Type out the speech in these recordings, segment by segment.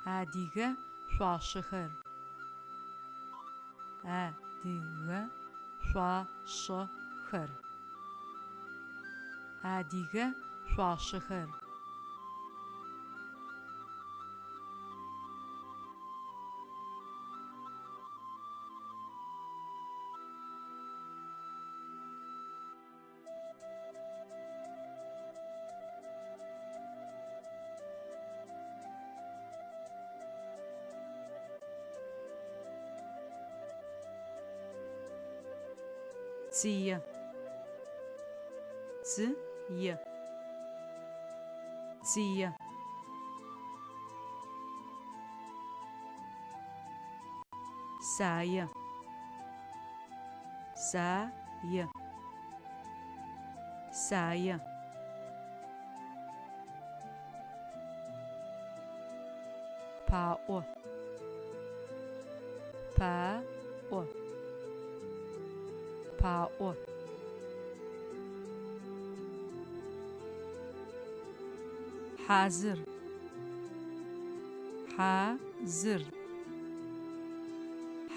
Adige şuaşşıxer. Adige şuaşşıxer. Adige şuaşşıxer. Tsiye. Tsiye. Tsiye. Saye. Saye. Saye. Pao. Pao. Pao. Hazır. Hazır.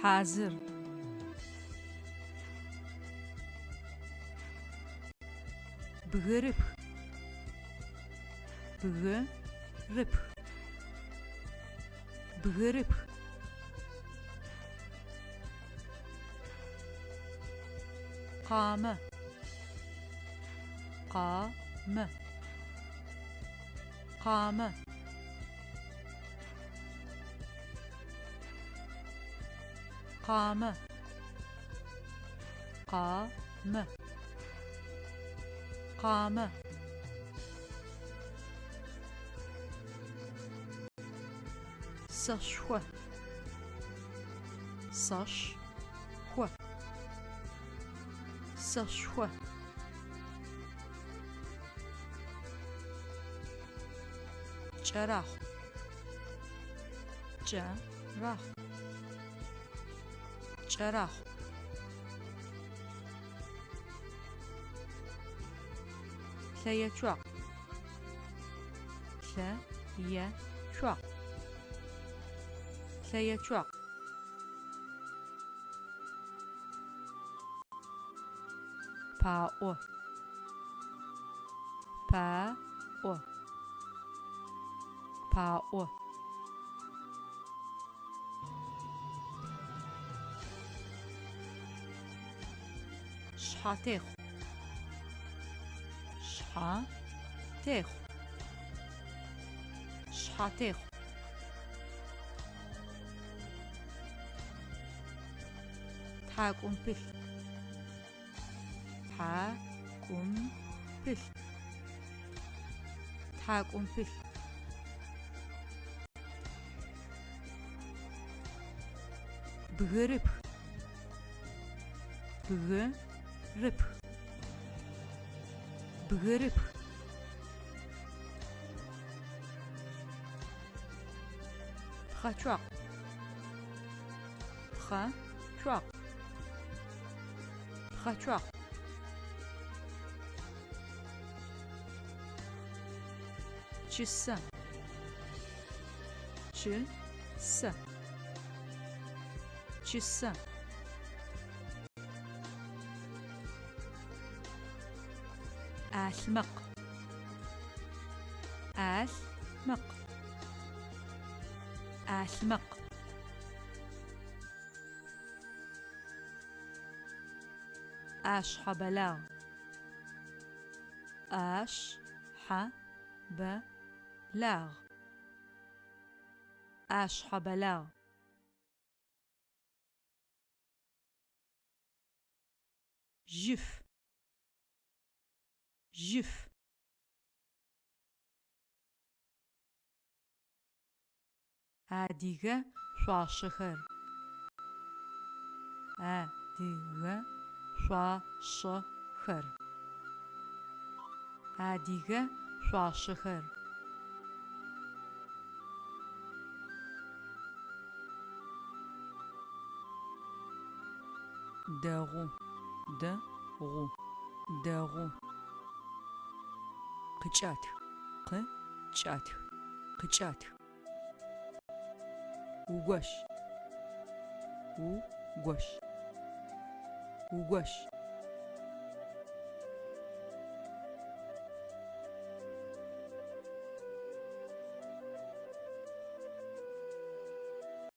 Hazır. Bğırıp. Bğırıp. Bğırıp. Qamı. Qamı. Qamı. Qamı. Qamı. Qamı. Saşhua. Saşhua. Saşhua. Çarah. Çarah. Çarah. Tlayaçuaq. Tlayaçuaq. Tlayaçuaq. Pao. Pao. Pao. Şhatexu. Şhatexu. Şhatexu. Thakumpil. Thakumpil. Thakumpil. Bğırıp. Bğırıp. Bğırıp. Txaçuaq. Txaçuaq. Txaçuaq. Çıssa. Çıssa. Çıssa. Almak. Almak. Almak. Aşhabala. Aşhabala. Aşhabala. Jüf. Jüf. Adige şuaşşıxer. Adige şuaşşıxer. Adige şuaşşıxer. Dağu. Dağu. Dağu. Qıçat. Qıçat. Qıçat. угощ, угощ, угощ.